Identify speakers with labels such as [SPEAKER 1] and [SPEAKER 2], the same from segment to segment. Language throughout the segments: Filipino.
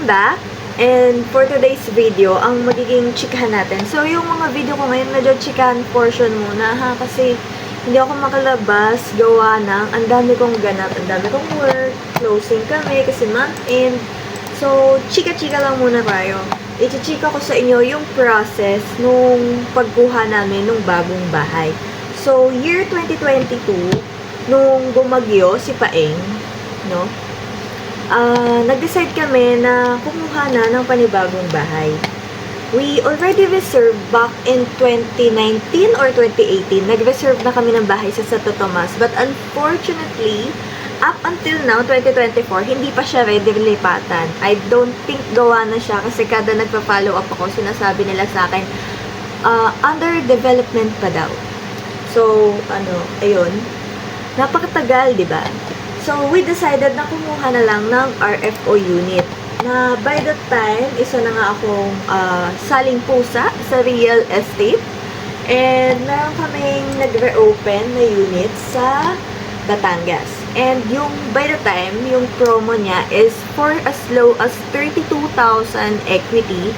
[SPEAKER 1] back! And for today's video, ang magiging chikahan natin. So, yung mga video ko ngayon, medyo chikahan portion muna ha. Kasi hindi ako makalabas, gawa ng ang dami kong ganap, ang dami kong work, closing kami kasi month-end. So, chika-chika lang muna tayo. Ichichika ko sa inyo yung process nung pagkuha namin nung bagong bahay. So, year 2022, nung bumagyo si Paeng, no? Nag-decide kami na kumuha na ng panibagong bahay. We already reserved back in 2019 or 2018. Nag-reserve na kami ng bahay sa Santo Tomas. But unfortunately, up until now, 2024, hindi pa siya ready lipatan. I don't think gawa na siya kasi kada nagpa-follow up ako, sinasabi nila sa akin, under development pa daw. So, ayun. Napakatagal, di ba? So, we decided na kumuha na lang ng RFO unit. Na by that time, isa na nga akong saling pusa sa real estate. And meron kaming nag-reopen na unit sa Batangas. And yung by the time, yung promo niya is for as low as 32,000 equity.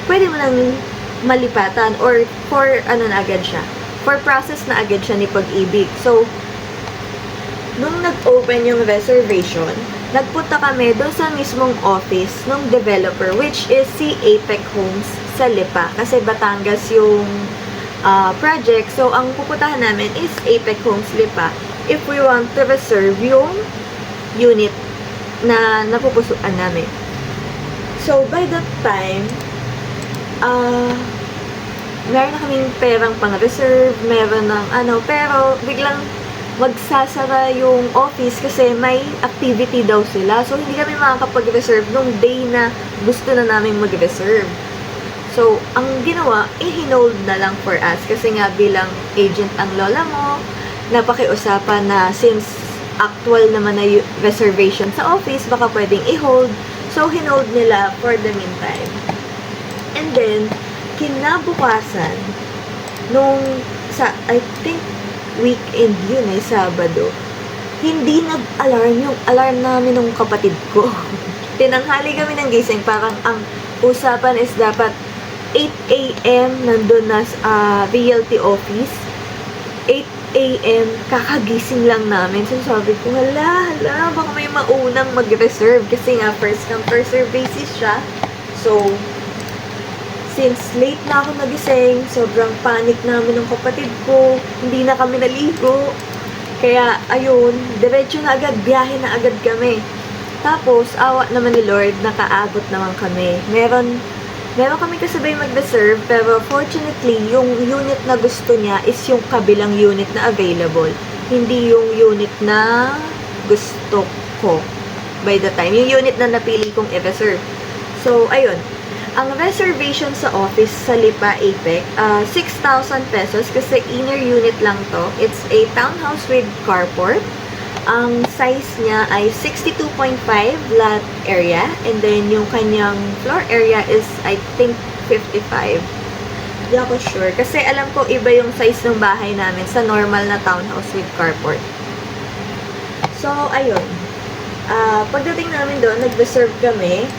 [SPEAKER 1] Pwede mo nang malipatan or for na agad siya. For process na agad siya ni Pag-ibig. So, nung nag-open yung reservation, nagpunta kami doon sa mismong office ng developer, which is si Apex Homes sa Lipa. Kasi Batangas yung project. So, ang pupuntahan namin is Apex Homes Lipa if we want to reserve yung unit na napupusuan namin. So, by that time, meron na kaming perang pang-reserve, meron ng pero biglang magsasara yung office kasi may activity daw sila. So, hindi kami makakapag-reserve nung day na gusto na namin mag-reserve. So, ang ginawa, i-hold na lang for us. Kasi nga bilang agent ang lola mo, napakiusapan na since actual naman na reservation sa office, baka pwedeng i-hold. So, hinold nila for the meantime. And then, kinabukasan, I think, weekend yun Sabado, hindi nag-alarm yung alarm namin ng kapatid ko. Tinanghali kami ng gising, parang ang usapan is dapat 8 a.m. nandun na sa realty office. 8 a.m. kakagising lang namin. So sabi ko, hala, baka may maunang mag-reserve kasi nga first come first serve basis siya. So, since late na ako nagising, sobrang panic namin ng kapatid ko, hindi na kami naligo. Kaya, ayun, diretso na agad, biyahe na agad kami. Tapos, awa naman ni Lord, nakaabot naman kami. Meron kami kasabay mag-reserve, pero fortunately, yung unit na gusto niya is yung kabilang unit na available. Hindi yung unit na gusto ko by the time. Yung unit na napili kong i-reserve. So, ayun. Ang reservation sa office sa Lipa Apex, 6,000 pesos kasi inner unit lang to. It's a townhouse with carport. Ang size niya ay 62.5 lot area. And then, yung kanyang floor area is, I think, 55. Hindi ako sure. Kasi alam ko iba yung size ng bahay namin sa normal na townhouse with carport. So, ayun. Pagdating namin doon, nag-reserve kami.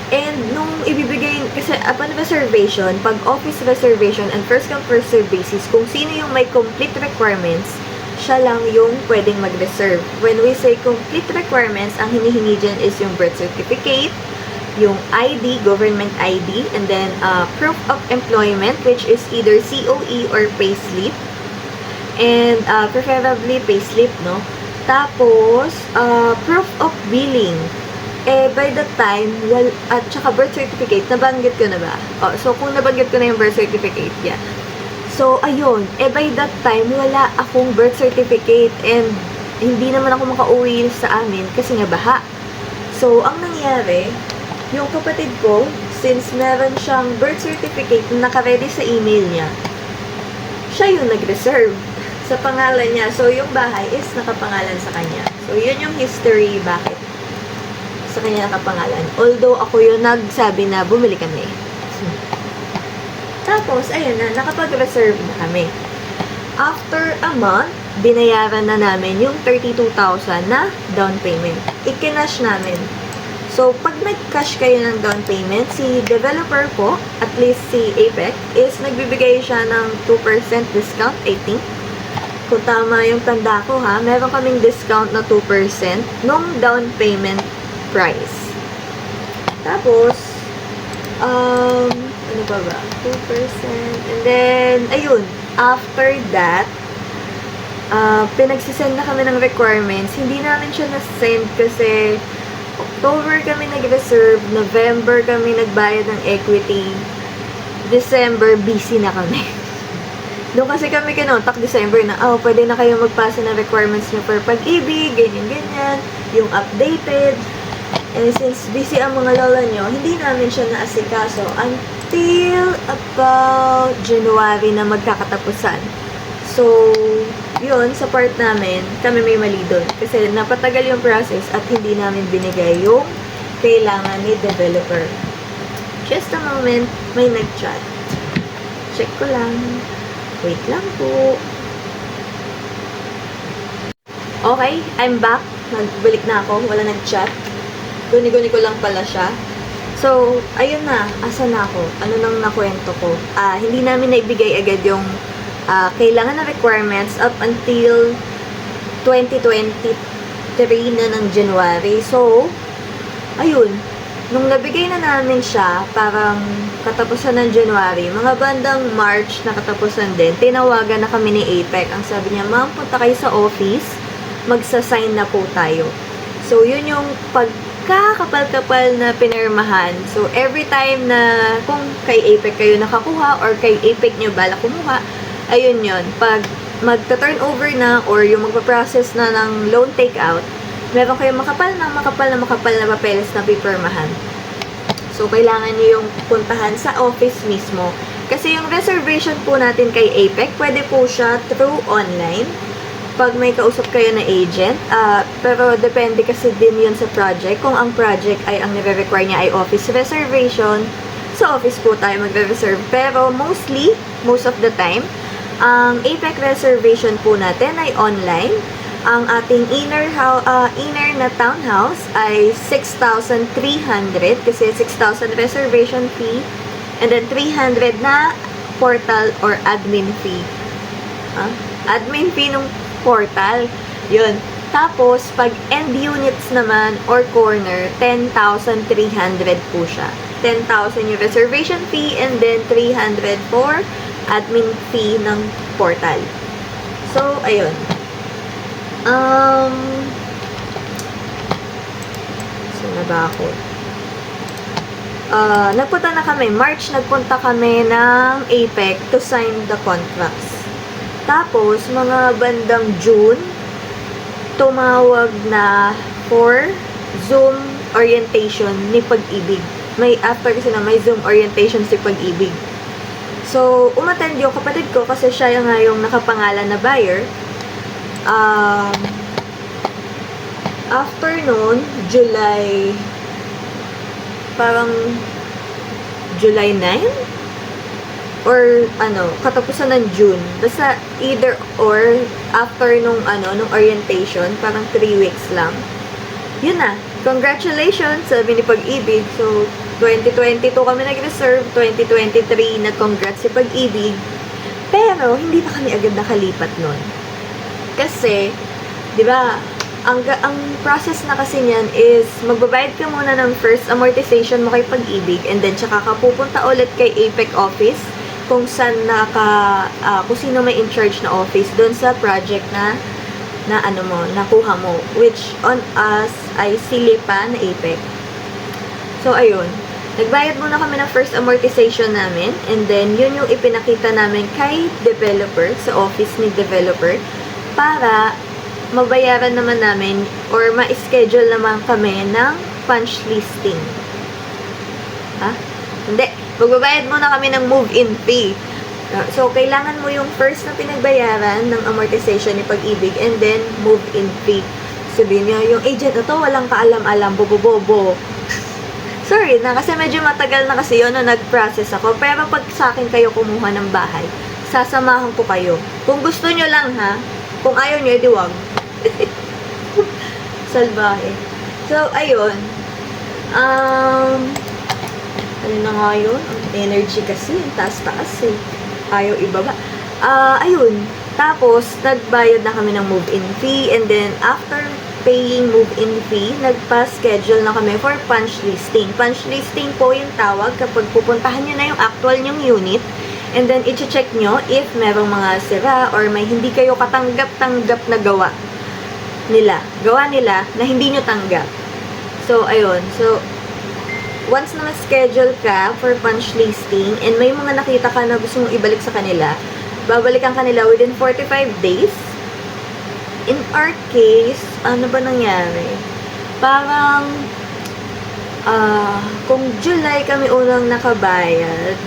[SPEAKER 1] And nung ibibigay, kasi upon reservation, pag office reservation and first come first serve basis, kung sino yung may complete requirements, siya lang yung pwedeng mag-reserve. When we say complete requirements, ang hinihingi dyan is yung birth certificate, yung ID, government ID, and then proof of employment, which is either COE or payslip, and preferably payslip, no? Tapos, proof of billing. By that time, at saka birth certificate, nabanggit ko na ba? So, kung nabanggit ko na yung birth certificate, yeah. So, ayun. By that time, wala akong birth certificate and hindi naman ako makauwi sa amin kasi nga baha. So, ang nangyari, yung kapatid ko, since meron siyang birth certificate na naka-ready sa email niya, siya yung nag-reserve sa pangalan niya. So, yung bahay is nakapangalan sa kanya. So, yun yung history bakit sa kanya nakapangalan. Although, ako yung nagsabi na bumili kami. Tapos, ayun na, nakapag-reserve na kami. After a month, binayaran na namin yung 32,000 na down payment. Ikinash namin. So, pag nag-cash kayo ng down payment, si developer po, at least si Apex, is nagbibigay siya ng 2% discount, I think. Kung tama yung tanda ko ha, meron kaming discount na 2% nung down payment price. Tapos, ano ba ba? 2%. And then, ayun, after that, pinagsisend na kami ng requirements. Hindi namin siya na-send kasi October kami nag-reserve, November kami nagbayad ng equity, December busy na kami. Doon kasi kami kinontak December na, pwede na kayo magpasa ng requirements nyo for pag-ibig, ganyan-ganyan, yung updated. And since busy ang mga lola nyo, hindi namin siya naasikaso until about January na magkakatapusan. So, yun, sa part namin, kami may mali doon. Kasi napatagal yung process at hindi namin binigay yung kailangan ni developer. Just a moment, may nag-chat. Check ko lang. Wait lang po. Okay, I'm back. Nagbalik na ako. Wala nag-chat. Guni-guni ko lang pala siya. So, ayun na. Asa na ako? Ano nang nakwento ko? Hindi namin naibigay agad yung kailangan na requirements up until 2023 na ng January. So, ayun. Nung nabigay na namin siya, parang katapusan ng January, mga bandang March na katapusan din, tinawagan na kami ni Apex. Ang sabi niya, ma'am, punta kayo sa office, magsasign na po tayo. So, yun yung pagkakapal-kapal na pinirmahan. So, every time na kung kay Apex kayo nakakuha or kay Apex nyo bala kumuha, ayun yun. Pag magta-turnover na or yung magpa-process na ng loan takeout, meron kayong makapal na papeles na pipirmahan. So, kailangan nyo yung puntahan sa office mismo. Kasi yung reservation po natin kay Apex, pwede po siya through online. Pag may kausap kayo na agent, pero depende kasi din yun sa project. Kung ang project ay ang nire-require niya ay office reservation, sa office po tayo magre-reserve. Pero most of the time, ang Apex reservation po natin ay online. Ang ating inner na townhouse ay 6,300 kasi 6,000 reservation fee and then 300 na portal or admin fee. Admin fee ng portal. Yun. Tapos, pag end units naman or corner, 10,300 po siya. 10,000 yung reservation fee and then 300 for admin fee ng portal. So, ayun. Saan na ba ako? Nagpunta na kami. March, nagpunta kami ng Apex to sign the contracts. Tapos, mga bandang June, tumawag na for Zoom orientation ni Pag-ibig. After kasi na may Zoom orientation si Pag-ibig. So, umattend yung kapatid ko kasi siya nga yung nakapangalan na buyer. After noon, July 9? Or, katapusan ng June. Basta, either or, after nung orientation, parang 3 weeks lang. Yun na. Congratulations, sabi ni Pag-ibig. So, 2022 kami nag-reserve, 2023 nag-congrats si Pag-ibig. Pero, hindi pa kami agad nakalipat nun. Kasi, di ba, ang process na kasi niyan is, magbabayad ka muna ng first amortization mo kay Pag-ibig and then tsaka ka pupunta ulit kay Apex office kung saan kung sino may in charge na office doon sa project na nakuha mo. Which, on us, ay silipa na Apex. So, ayun. Nagbayad muna kami ng first amortization namin and then yun yung ipinakita namin kay developer, sa office ni developer, para mabayaran naman namin or ma-schedule naman kami ng punch listing. Hindi. Magbabayad muna kami ng move-in fee. So, kailangan mo yung first na pinagbayaran ng amortization ni Pag-ibig and then move-in fee. Sabihin niyo, yung agent na to, walang kaalam-alam, bobo-bobo. Sorry na, kasi medyo matagal na kasi yun na nag-process ako. Pero pag sa akin kayo kumuha ng bahay, sasamahan ko kayo. Kung gusto nyo lang ha, kung ayaw nyo, edi wag. Salbahe. So, ayun. Ano na nga yun? Ang energy kasi, ang taas-taas eh. Ayaw ibaba. Ayun. Tapos, nagbayad na kami ng move-in fee. And then, after paying move-in fee, nagpa-schedule na kami for punch listing. Punch listing po yung tawag kapag pupuntahan nyo na yung actual nyong unit. And then, i-check nyo if merong mga sira or may hindi kayo katanggap-tanggap na gawa nila na hindi nyo tanggap. So, ayun. So, once na ma-schedule ka for punch listing and may mga nakita ka na gusto mong ibalik sa kanila, babalikan kanila within 45 days. In our case, ano ba nangyari? Parang, kung July kami unang nakabayad,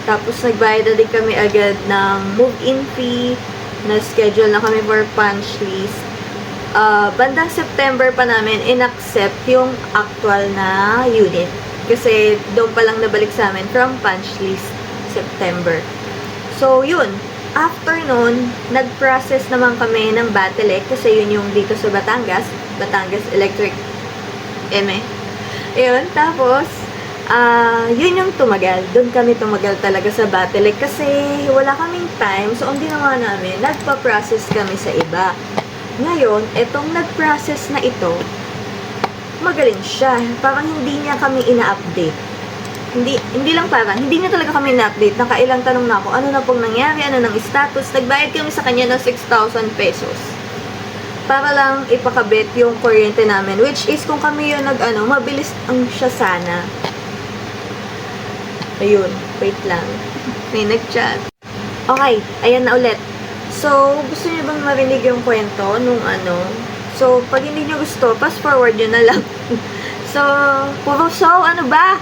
[SPEAKER 1] tapos nagbayad na din kami agad ng move-in fee, na schedule na kami for punch list. Bandang September pa namin in-accept yung actual na unit. Kasi doon pa lang nabalik sa amin from punch list September. So, yun. After nun, nag-process naman kami ng Battelec kasi yun yung dito sa Batangas Electric Eme. Ayun, tapos, yun yung tumagal. Doon kami tumagal talaga sa Battelec kasi wala kaming time. So, ang ginawa namin, nagpa-process kami sa iba. Ngayon, etong nag-process na ito, magaling siya. Parang hindi niya kami ina-update. Hindi lang parang, hindi niya talaga kami ina-update. Nakailang tanong na ako, ano na pong nangyari, ano nang status. Nagbayad kami sa kanya ng 6,000 pesos. Para lang ipakabit yung kuryente namin. Which is, kung kami yung mabilis ang siya sana. Ayun, wait lang. May nag-chat. Okay, ayan na ulit. So, gusto niyo bang marinig yung kwento nung So, pag hindi niyo gusto, fast forward nyo na lang. So, ano ba?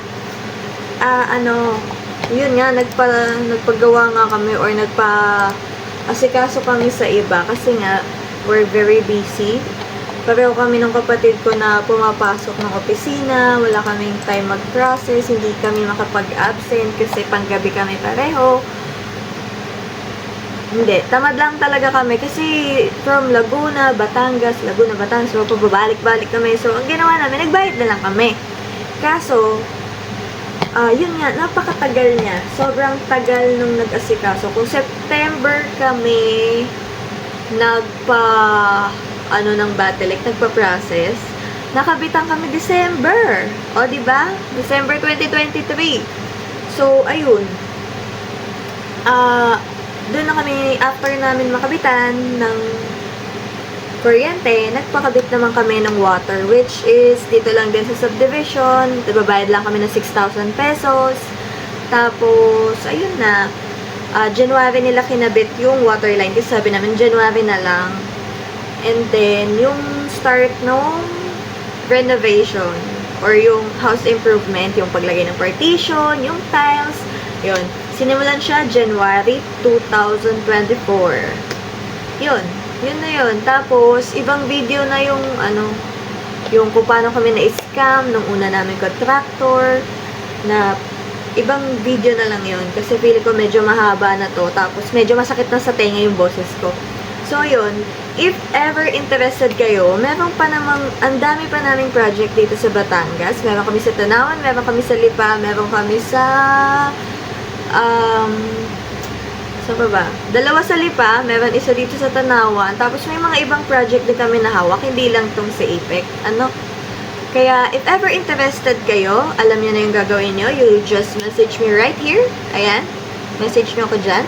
[SPEAKER 1] Yun nga, nagpagawa nga kami or nagpa-asikaso kami sa iba kasi nga, we're very busy. Pareho kami ng kapatid ko na pumapasok ng opisina, wala kaming time mag-process, hindi kami makapag-absent kasi panggabi kami pareho. Hindi, tamad lang talaga kami kasi from Laguna, Batangas, so pababalik-balik kami. So, ang ginawa namin, nagbayad na lang kami. Kaso, yun nga, napakatagal niya. Sobrang tagal nung nag-asikaso. Kung September kami ng Battelec, nagpa-process, nakabitan kami December. O, diba? December 2023. So, ayun. Doon na kami, after namin makabitan ng kuryente, nagpakabit naman kami ng water, which is dito lang din sa subdivision. Babayad lang kami ng 6,000 pesos. Tapos, ayun na. January nila kinabit yung water line. Kasi sabi namin, January na lang. And then, yung start nung renovation or yung house improvement, yung paglagay ng partition, yung tiles, yun. Sinimulan siya January 2024. Yun na yun. Tapos, ibang video na yung yung kung paano kami na-scam nung una namin contractor, na ibang video na lang yun. Kasi feeling ko medyo mahaba na to. Tapos, medyo masakit na sa tenga yung boses ko. So, yun. If ever interested kayo, meron pa namang, ang dami pa naming project dito sa Batangas. Meron kami sa Tanawan, meron kami sa Lipa, meron kami sa saan ba? Dalawa sa Lipa, meron isa dito sa Tanawan, tapos may mga ibang project din kami na hawak, hindi lang tong sa APEC. Kaya, if ever interested kayo, alam niyo na yung gagawin nyo, you just message me right here. Ayan, message nyo ako dyan.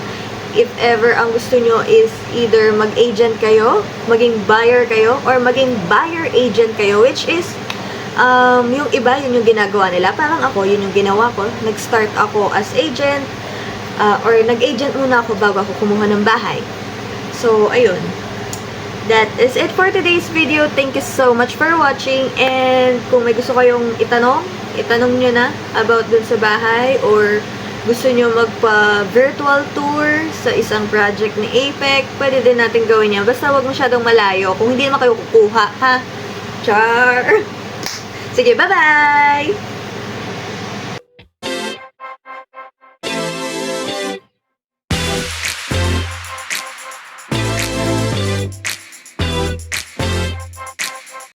[SPEAKER 1] If ever ang gusto nyo is either mag-agent kayo, maging buyer kayo, or maging buyer agent kayo, which is, yung iba, yun yung ginagawa nila. Parang ako, yun yung ginawa ko. Nag-start ako as agent, or nag-agent muna ako bago ako kumuha ng bahay. So, ayun. That is it for today's video. Thank you so much for watching. And kung may gusto kayong itanong nyo na about dun sa bahay, or gusto nyo magpa-virtual tour sa isang project ni APEC, pwede din natin gawin yan. Basta wag masyadong malayo. Kung hindi naman kayo kukuha, ha? Char! Sige, bye-bye!